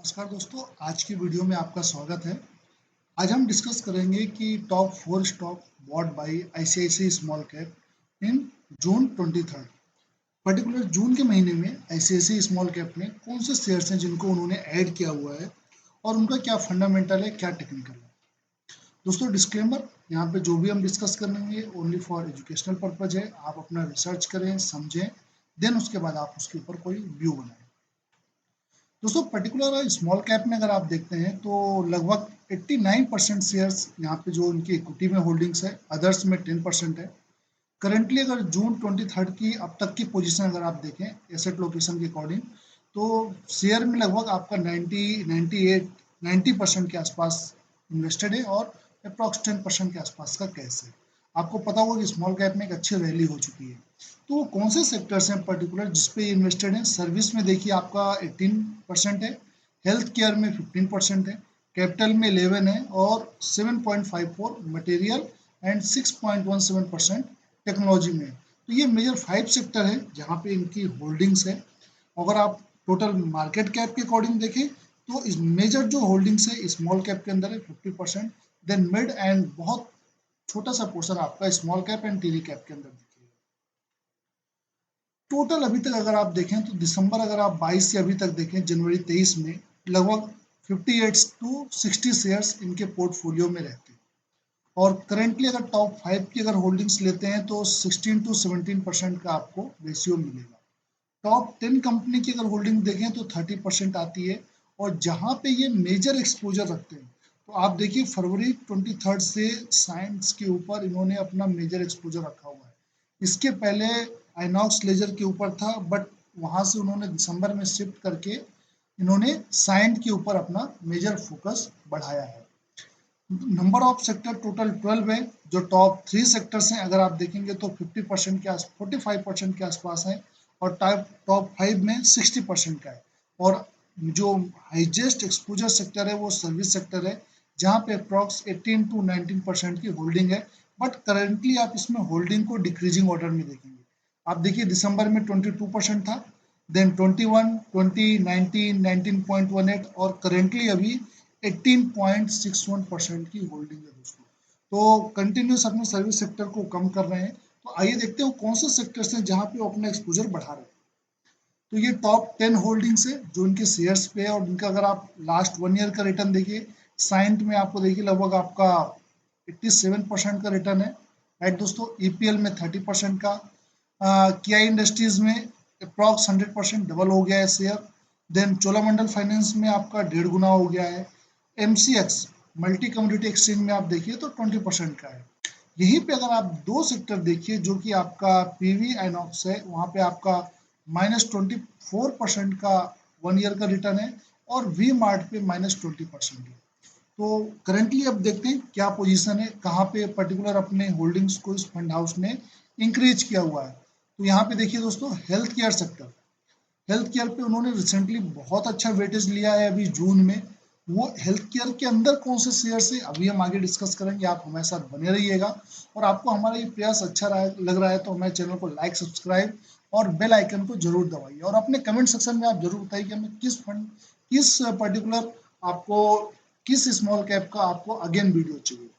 नमस्कार दोस्तों, आज की वीडियो में आपका स्वागत है। आज हम डिस्कस करेंगे कि top 4 stock bought by ICICI small cap in June 23। Particular जून के महीने में आईसीआईसीआई स्मॉल कैप में कौन से शेयर्स हैं जिनको उन्होंने ऐड किया हुआ है और उनका क्या फंडामेंटल है, क्या टेक्निकल है। दोस्तों डिस्क्लेमर, यहाँ पे जो भी हम डिस्कस करेंगे ओनली फॉर एजुकेशनल पर्पज है। आप अपना रिसर्च करें, समझें, देन उसके बाद आप उसके ऊपर कोई व्यू बनाएं। दोस्तों पर्टिकुलर स्मॉल कैप में अगर आप देखते हैं तो लगभग 89% शेयर्स यहाँ पे जो इनकी इक्विटी में होल्डिंग्स है, अदर्स में 10% है। करंटली अगर जून 23 की अब तक की पोजीशन अगर आप देखें एसेट लोकेशन के अकॉर्डिंग, तो शेयर में लगभग आपका 90% के आसपास इन्वेस्टेड है और अप्रॉक्स 10% के आसपास का कैश है। आपको पता होगा कि स्मॉल कैप में एक अच्छी रैली हो चुकी है। तो वो कौन से सेक्टर्स हैं पर्टिकुलर जिसपे इन्वेस्टेड है? सर्विस में देखिए आपका 18% है, हेल्थ केयर में 15% है, कैपिटल में 11 है और 7.54 मटेरियल एंड 6.17% टेक्नोलॉजी में। तो ये मेजर 5 सेक्टर है जहाँ पे इनकी होल्डिंग्स है। अगर आप टोटल मार्केट कैप के अकॉर्डिंग देखें तो इस मेजर जो होल्डिंग्स है स्मॉल कैप के अंदर है 50%, देन मिड एंड बहुत छोटा सा पोर्शन आपका small cap and TD cap के अंदर दिखेगा। टोटल अभी तक अगर आप देखें तो दिसंबर अगर आप 22 से अभी तक देखें जनवरी 23 में लगभग 58 टू 60 शेयर्स इनके पोर्टफोलियो में रहते हैं। और करेंटली अगर टॉप 5 की अगर होल्डिंग्स लेते हैं तो 16 टू 17% का आपको रेशियो मिलेगा। टॉप 10 कंपनी की अगर होल्डिंग देखें तो 30% आती है। और जहां पे ये मेजर एक्सपोजर रखते हैं तो आप देखिए फरवरी 23 से साइंस के ऊपर इन्होंने अपना मेजर एक्सपोजर रखा हुआ है। इसके पहले आइनॉक्स लेजर के ऊपर था, बट वहां से उन्होंने दिसंबर में शिफ्ट करके इन्होंने साइंट के ऊपर अपना मेजर फोकस बढ़ाया है। नंबर ऑफ सेक्टर टोटल 12 है। जो टॉप 3 सेक्टर्स हैं अगर आप देखेंगे तो 50% के आस 45% के आसपास है और टॉप 5 में 60% का है। और जो हाईएस्ट एक्सपोजर सेक्टर है वो सर्विस सेक्टर है जहाँ पे अप्रॉक्स 18 टू 19% की होल्डिंग है। बट करेंटली आप इसमें होल्डिंग को डिक्रीजिंग ऑर्डर में देखेंगे। आप देखिए दिसंबर में 22% था, देन 21, 20, 19, 19.18 और करेंटली अभी 18.61% की होल्डिंग है दोस्तों। तो कंटिन्यूस अपने सर्विस सेक्टर को कम कर रहे हैं। तो आइए देखते हैं कौन से सेक्टर्स हैं जहां पे वो अपना एक्सपोजर बढ़ा रहे हैं। तो ये टॉप 10 होल्डिंग्स है जो इनके शेयर्स पे है और इनका अगर आप लास्ट 1 ईयर का रिटर्न देखिए, साइंट में आपको देखिए लगभग आपका 87% का रिटर्न है। राइट दोस्तों, ईपीएल में 30% का, किया इंडस्ट्रीज में अप्रॉक्स 100% डबल हो गया है शेयर। देन चोलामंडल फाइनेंस में आपका 1.5 गुना हो गया है। एमसीएक्स मल्टी कम्युनिटी एक्सचेंज में आप देखिए तो 20% का है। यहीं पे अगर आप दो सेक्टर देखिए जो कि आपका पीवी आइनॉक्स है, वहां पे आपका -24% का 1 ईयर का रिटर्न है और वी मार्ट पे -20% है। तो करंटली अब देखते हैं क्या पोजीशन है, कहाँ पे पर्टिकुलर अपने होल्डिंग्स को इस फंड हाउस ने इंक्रीज किया हुआ है। तो यहाँ पे देखिए दोस्तों, health care sector, health care पे उन्होंने रिसेंटली बहुत अच्छा वेटेज लिया है अभी जून में। वो हेल्थ केयर के अंदर कौन से शेयर है अभी हम आगे डिस्कस करेंगे। आप हमारे साथ बने रहिएगा और आपको हमारा ये प्रयास अच्छा लग रहा है तो हमारे चैनल को लाइक, सब्सक्राइब और बेल आइकन को जरूर दबाइए और अपने कमेंट सेक्शन में आप जरूर बताइए कि हमें किस फंड, किस पर्टिकुलर आपको, किस स्मॉल कैप का आपको अगेन वीडियो चाहिए।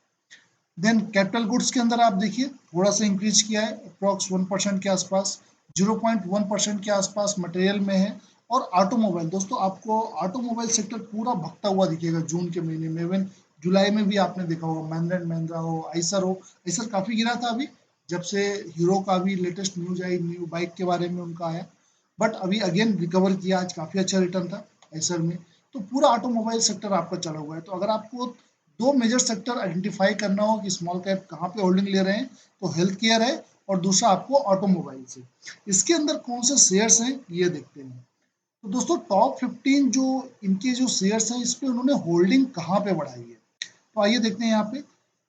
देन कैपिटल गुड्स के अंदर आप देखिए थोड़ा सा इंक्रीज किया है अप्रॉक्स 1% के आसपास, 0.1% के आसपास मटेरियल में है। और ऑटोमोबाइल दोस्तों, आपको ऑटोमोबाइल सेक्टर पूरा भगता हुआ दिखेगा जून के महीने में। इवन जुलाई में भी आपने देखा होगा, महिंद्रा एंड महिंद्रा हो, आइसर हो, आइसर काफी गिरा था अभी जब से हीरो का भी लेटेस्ट न्यूज आई, न्यू बाइक के बारे में उनका आया। बट अभी अगेन रिकवर किया, आज काफी अच्छा रिटर्न था आइसर में। तो पूरा ऑटोमोबाइल सेक्टर आपका चला हुआ है। तो अगर आपको दो मेजर सेक्टर आइडेंटिफाई करना हो कि स्मॉल कैप कहाँ पे होल्डिंग ले रहे हैं, तो हेल्थ केयर है और दूसरा आपको ऑटोमोबाइल से। इसके अंदर कौन से शेयर्स हैं ये देखते हैं। तो दोस्तों टॉप 15 जो इनके जो शेयर्स हैं इस पे उन्होंने होल्डिंग कहाँ पे बढ़ाई है, तो आइए देखते हैं यहाँ पे।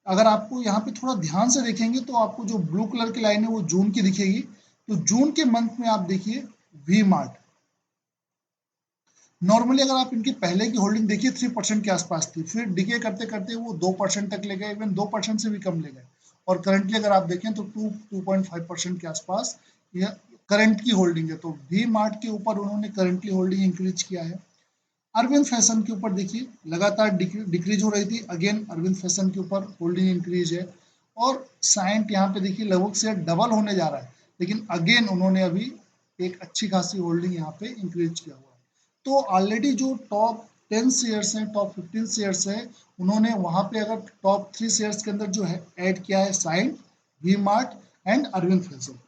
अगर आपको यहाँ पे थोड़ा ध्यान से देखेंगे तो आपको जो ब्लू कलर की लाइन है वो जून की दिखेगी। तो जून के मंथ में आप देखिए वी मार्ट, नॉर्मली अगर आप इनकी पहले की होल्डिंग देखिए 3% के आसपास थी, फिर डिके करते करते वो 2% तक ले गए, इवन 2% से भी कम ले गए। और करंटली अगर आप देखें तो 2.5% के आसपास यह करंट की होल्डिंग है। तो वी मार्ट के ऊपर उन्होंने करंटली होल्डिंग इंक्रीज किया है। अरविंद फैशन के ऊपर देखिए लगातार डिक्रीज हो रही थी, अगेन अरविंद फैशन के ऊपर होल्डिंग इंक्रीज है। और साइंट यहाँ पे देखिए लगभग शेयर डबल होने जा रहा है, लेकिन अगेन उन्होंने अभी एक अच्छी खासी होल्डिंग यहाँ पे इंक्रीज किया हुआ है। तो ऑलरेडी जो टॉप 10 शेयर्स हैं, टॉप 15 शेयर्स हैं, उन्होंने वहाँ पे अगर टॉप 3 शेयर्स के अंदर जो है ऐड किया है Cyient, V Mart and Arvind fashion.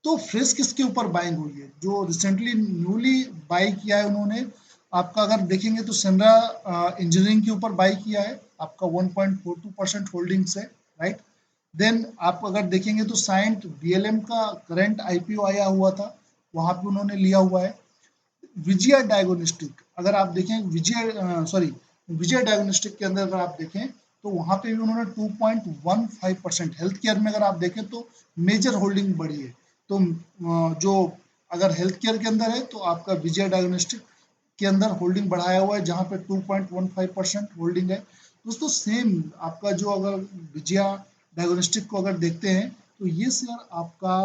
तो फ्रेश किसके ऊपर बाइंग हुई है? जो रिसेंटली न्यूली बाई किया है उन्होंने, आपका अगर देखेंगे तो सेंड्रा इंजीनियरिंग के ऊपर बाई किया है, आपका 1.42% होल्डिंग्स है, राइट। देन आप अगर देखेंगे तो साइंट बीएलएम का करंट आईपीओ आया हुआ था, वहां पे उन्होंने लिया हुआ है। विजया डायग्नोस्टिक अगर आप देखें, विजय डायग्नोस्टिक के अंदर अगर आप देखें तो वहां पे भी उन्होंने 2.15% हेल्थ केयर में अगर आप देखें तो मेजर होल्डिंग बढ़ी है। तो जो अगर हेल्थ केयर के अंदर है तो आपका विजय डायग्नोस्टिक के अंदर होल्डिंग बढ़ाया हुआ है, जहां पे 2.15% होल्डिंग है। दोस्तों सेम आपका जो अगर विजया डायग्नोस्टिक को अगर देखते हैं तो ये शेयर आपका,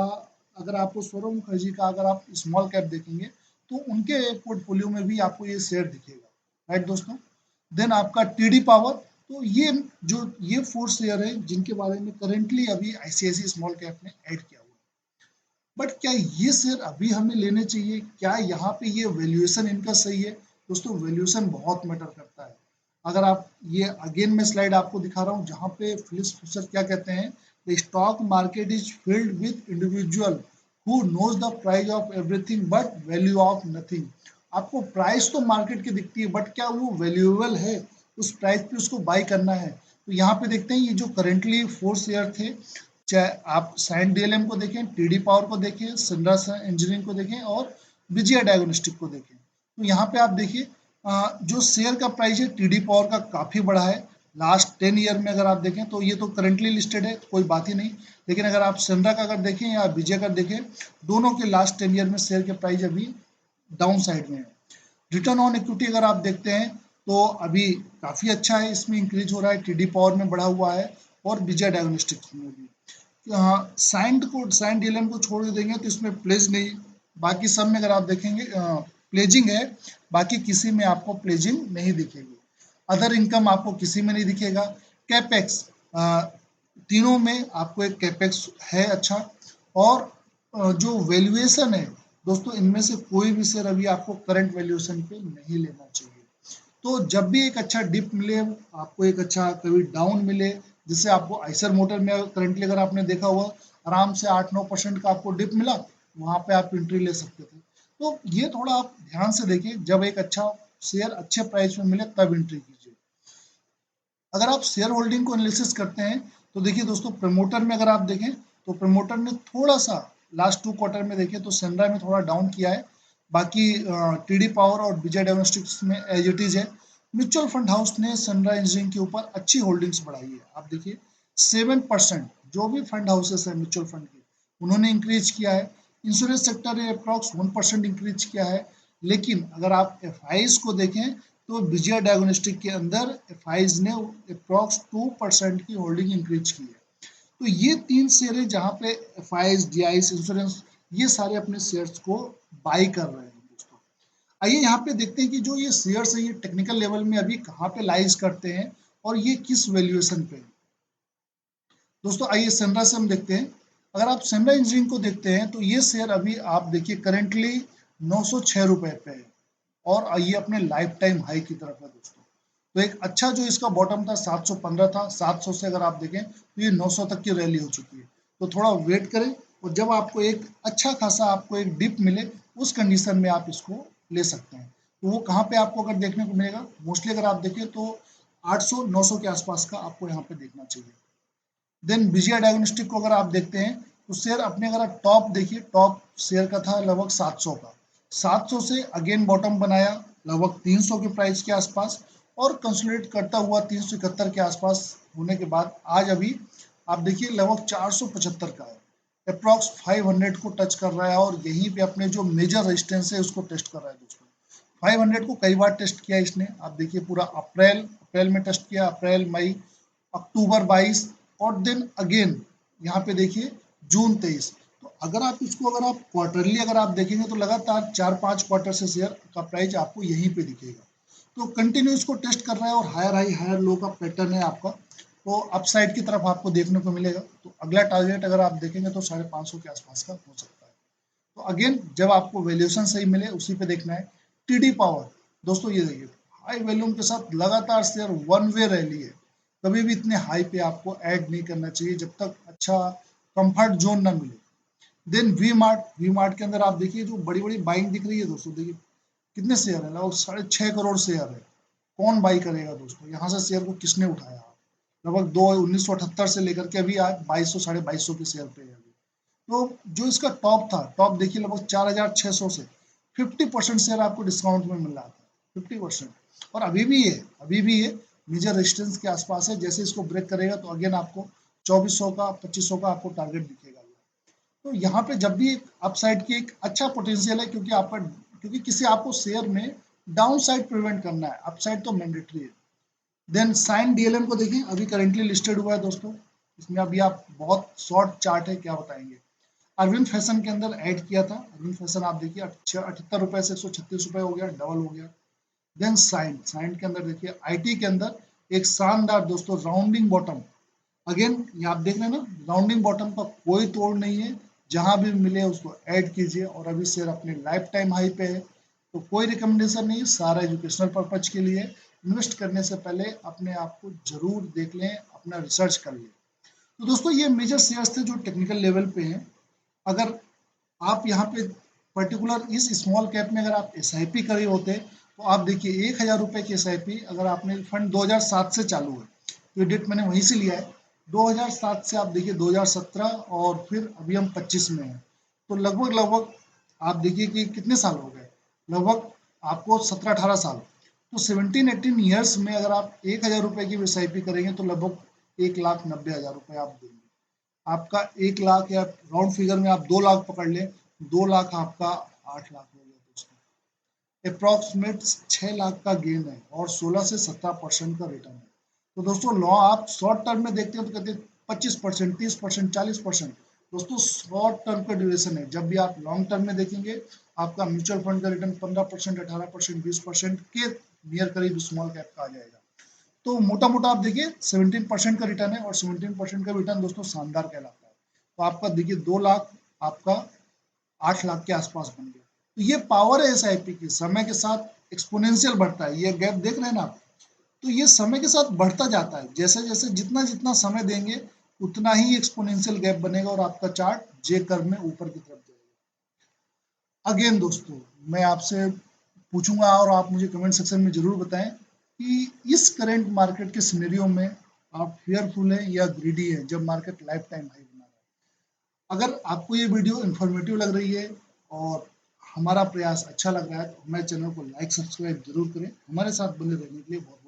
अगर आपको सौरभ मुखर्जी का अगर आप स्मॉल कैप देखेंगे तो उनके पोर्टफोलियो में भी आपको ये शेयर दिखेगा, राइट दोस्तों। देन आपका टीडी पावर, तो ये जो ये 4 शेयर है जिनके बारे में करेंटली अभी आईसीआईसी स्मॉल कैप ने ऐड किया हुआ है। बट क्या ये शेयर अभी हमें लेने चाहिए? क्या यहाँ पे ये वैल्यूएशन इनका सही है? दोस्तों वैल्यूएशन बहुत मैटर करता है। अगर आप ये अगेन मैं स्लाइड आपको दिखा रहा हूँ जहाँ पे फिलिप्स फिशर क्या कहते हैं, the stock market is filled with individual who knows the price of everything but value of nothing. आपको प्राइस तो मार्केट की दिखती है, बट क्या वो वैल्यूएबल है? उस प्राइस पे उसको बाई करना है। तो यहाँ पे देखते हैं ये जो करेंटली 4 शेयर थे, चाहे आप साइंट डीएलएम को देखें, टीडी पावर को देखें, सिंड्रा इंजीनियरिंग को देखें और विजया डायग्नोस्टिक को देखें, तो यहाँ पे आप देखिए जो शेयर का प्राइस है टीडी पावर का काफी बड़ा है। लास्ट 10 ईयर में अगर आप देखें तो ये तो करंटली लिस्टेड है, कोई बात ही नहीं। लेकिन अगर आप सिंड्रा का अगर देखें या विजय का देखें, दोनों के लास्ट 10 ईयर में शेयर के प्राइस अभी डाउन साइड में है। रिटर्न ऑन इक्विटी अगर आप देखते हैं तो अभी काफी अच्छा है, इसमें इंक्रीज हो रहा है, टीडी पावर में बढ़ा हुआ है और विजय डायग्नोस्टिक्स में भी। साइंट डीएलएम को छोड़ देंगे तो इसमें प्लेज नहीं, बाकी सब में अगर आप देखेंगे प्लेजिंग है, बाकी किसी में आपको प्लेजिंग नहीं दिखेगी। अदर इनकम आपको किसी में नहीं दिखेगा। कैपेक्स तीनों में आपको एक कैपेक्स है अच्छा। और जो वैल्यूएशन है दोस्तों, इनमें से कोई भी शेयर अभी आपको करंट वैल्यूएशन पे नहीं लेना चाहिए। तो जब भी एक अच्छा डिप मिले, आपको एक अच्छा कभी डाउन मिले, जिससे आपको आइसर मोटर में करंटली अगर आपने देखा हुआ आराम से 8-9% का आपको डिप मिला, वहां पे आप एंट्री ले सकते थे। तो ये थोड़ा आप ध्यान से देखिए, जब एक अच्छा शेयर अच्छे प्राइस में मिले तब एंट्री कीजिए। अगर आप शेयर होल्डिंग को एनालिसिस करते हैं तो देखिए दोस्तों, प्रमोटर में अगर आप देखें तो प्रमोटर ने थोड़ा सा लास्ट 2 क्वार्टर में देखें तो सेंड्रा में थोड़ा डाउन किया है, बाकी टीडी पावर और विजय डायग्नोस्टिक्स में एज इट इज है। म्यूचुअल फंड हाउस ने सेंड्रा इंजीनियरिंग के ऊपर अच्छी होल्डिंग्स बढ़ाई है, आप देखिए 7%, जो भी फंड हाउसेस है म्यूचुअल फंड के, उन्होंने इंक्रीज किया है। इंश्योरेंस सेक्टर ने अप्रॉक्स 1% इंक्रीज किया है। लेकिन अगर आप एफ को देखें तो विजय डायग्नोस्टिक के अंदर एफ ने अप्रॉक्स 2% की होल्डिंग इंक्रीज की है। तो ये 3 शेयर है जहां पे एफ डी इंश्योरेंस, ये सारे अपने शेयर्स को बाई कर रहे हैं दोस्तों। आइए यहाँ पे देखते हैं कि जो ये शेयर्स है ये टेक्निकल लेवल में अभी कहाँ पे लाइज करते हैं और ये किस वैल्यूएशन पे है। दोस्तों आइए सेंड्रा से हम देखते हैं। अगर आप सेंड्रा इंजीनियरिंग को देखते हैं तो ये शेयर अभी आप देखिए करेंटली 906 रुपए पे है और ये अपने लाइफ टाइम हाई की तरफ है दोस्तों। तो एक अच्छा जो इसका बॉटम था 715 था, 700 से अगर आप देखें तो ये 900 तक की रैली हो चुकी है। तो थोड़ा वेट करें और जब आपको एक अच्छा खासा आपको एक डिप मिले उस कंडीशन में आप इसको ले सकते हैं। तो वो कहाँ पे आपको अगर देखने को मिलेगा, मोस्टली अगर आप देखें तो 800-900 के आसपास का आपको यहाँ पे देखना चाहिए। देन विजया डायग्नोस्टिक को अगर आप देखते हैं तो शेयर अपने अगर आप टॉप देखिए, टॉप शेयर का था लगभग 700 का, 700 से अगेन बॉटम बनाया लगभग 300 के प्राइस के आसपास और कंसोलिडेट करता हुआ 371 के आसपास होने के बाद आज अभी आप देखिए लगभग 475 का है, अप्रॉक्स 500 को टच कर रहा है और यहीं पे अपने जो मेजर रेजिस्टेंस है उसको टेस्ट कर रहा है दोस्तों। 500 को कई बार टेस्ट किया इसने, आप देखिए पूरा अप्रैल में टेस्ट किया, अप्रैल मई अक्टूबर 22 और देन अगेन यहाँ पे देखिए जून 23। तो अगर आप इसको अगर आप क्वार्टरली अगर आप देखेंगे तो लगातार 4-5 क्वार्टर से शेयर का प्राइस आपको यहीं पे दिखेगा। तो कंटिन्यू इसको टेस्ट कर रहा है और हायर हाई हायर लो का पैटर्न है आपका, तो अपसाइड की तरफ आपको देखने को मिलेगा। तो अगला टारगेट अगर आप देखेंगे तो 550 के आसपास का हो सकता है। तो अगेन जब आपको वैल्यूएशन सही मिले उसी पे देखना है। टीडी पावर दोस्तों ये देखिए हाई वॉल्यूम के साथ लगातार शेयर वन वे रैली है, कभी भी इतने हाई पे आपको ऐड नहीं करना चाहिए जब तक अच्छा कंफर्ट जोन ना मिले। देन वी मार्ट के अंदर आप देखिए जो बड़ी बड़ी बाइंग दिख रही है दोस्तों, देखिए कितने शेयर है, लगभग 6.5 करोड़ शेयर है। कौन बाई करेगा दोस्तों, यहाँ से शेयर को किसने उठाया? लगभग 1978 से लेकर के अभी आज 2200 2250 के शेयर पे है अभी। तो जो इसका टॉप था, टॉप देखिए लगभग 4600 से 50% शेयर आपको डिस्काउंट में मिल रहा था, 50%। और अभी भी ये मेजर रेजिस्टेंस के आसपास है। जैसे इसको ब्रेक करेगा तो अगेन आपको 2400 का 2500 का आपको टारगेट दिखेगा। तो यहाँ पे जब भी एक अपसाइड की एक अच्छा पोटेंशियल है, क्योंकि आपका क्योंकि किसी आपको शेयर में डाउन साइड प्रिवेंट करना है, अपसाइड तो मैंडेटरी है। देन साइन डीएलएम को देखें, अभी करेंटली लिस्टेड हुआ है दोस्तों। इसमें अभी आप बहुत शॉर्ट चार्ट है, क्या बताएंगे। अरविंद फैशन के अंदर ऐड किया था, अरविंद फैशन आप देखिए 78 रुपए से 136 रुपए हो गया, डबल हो गया। देन साइन साइन के अंदर देखिए आईटी के अंदर एक शानदार दोस्तों राउंडिंग बॉटम, अगेन ये आप देख रहे हैं ना, राउंडिंग बॉटम का कोई तोड़ नहीं है। जहां भी मिले उसको ऐड कीजिए, और अभी शेयर अपने लाइफ टाइम हाई पे है। तो कोई रिकमेंडेशन नहीं, सारा एजुकेशनल पर्पज के लिए। इन्वेस्ट करने से पहले अपने आप को जरूर देख लें, अपना रिसर्च कर लें। तो दोस्तों ये मेजर शेयर्स थे जो टेक्निकल लेवल पे हैं। अगर आप यहाँ पे पर्टिकुलर इस स्मॉल कैप में अगर आप एस आई पी करे होते तो आप देखिए 1000 रुपए की एस आई पी, अगर आपने फंड 2007 से चालू है तो ये डेट मैंने वहीं से लिया है। 2007 से आप देखिए 2017 और फिर अभी हम 25 में हैं, तो लगभग लगभग आप देखिए कि कितने साल हो गए, लगभग आपको 17-18 साल। तो 17-18 ईयर्स में अगर आप 1000 रुपए की एस आई पी करेंगे तो लगभग 1,90,000 रुपए आप देंगे। आपका 1 लाख या राउंड फिगर में आप 2 लाख पकड़ लें, 2 लाख आपका 8 लाख हो गया दोस्तों। अप्रॉक्सीमेट 6 लाख का गेन है और 16 से 17% का रिटर्न है। तो दोस्तों लॉ आप शॉर्ट टर्म में देखते हो तो कहते हैं 25%, 30%, 40%। दोस्तों शॉर्ट टर्म का ड्यूरेशन है, जब भी आप लॉन्ग टर्म में देखेंगे आपका म्यूचुअल फंड का रिटर्न 15%, 18%, 20% के नियर करीब स्मॉल कैप का आ जाएगा। तो मोटा मोटा आप देखिए 17% का रिटर्न है, और 17% का रिटर्न दोस्तों शानदार कहलाता है। तो आपका देखिए 2 लाख आपका 8 लाख के आसपास बन गया। तो ये पावर है एस आई पी की, समय के साथ एक्सपोनेंशियल बढ़ता है। ये गैप देख रहे हैं ना आप, तो ये समय के साथ बढ़ता जाता है। जैसे जैसे जितना जितना समय देंगे उतना ही एक्सपोनेंशियल गैप बनेगा और आपका चार्ट जे कर्व में ऊपर की तरफ जाएगा। अगेन दोस्तों मैं आपसे पूछूंगा और आप मुझे कमेंट सेक्शन में जरूर बताएं कि इस करंट मार्केट के सिनेरियो में आप फेयरफुल हैं या ग्रीडी हैं जब मार्केट लाइफ टाइम हाई बना रहा है। अगर आपको ये वीडियो इन्फॉर्मेटिव लग रही है और हमारा प्रयास अच्छा लग रहा है तो हमारे चैनल को लाइक सब्सक्राइब जरूर करें। हमारे साथ बने रहने के लिए बहुत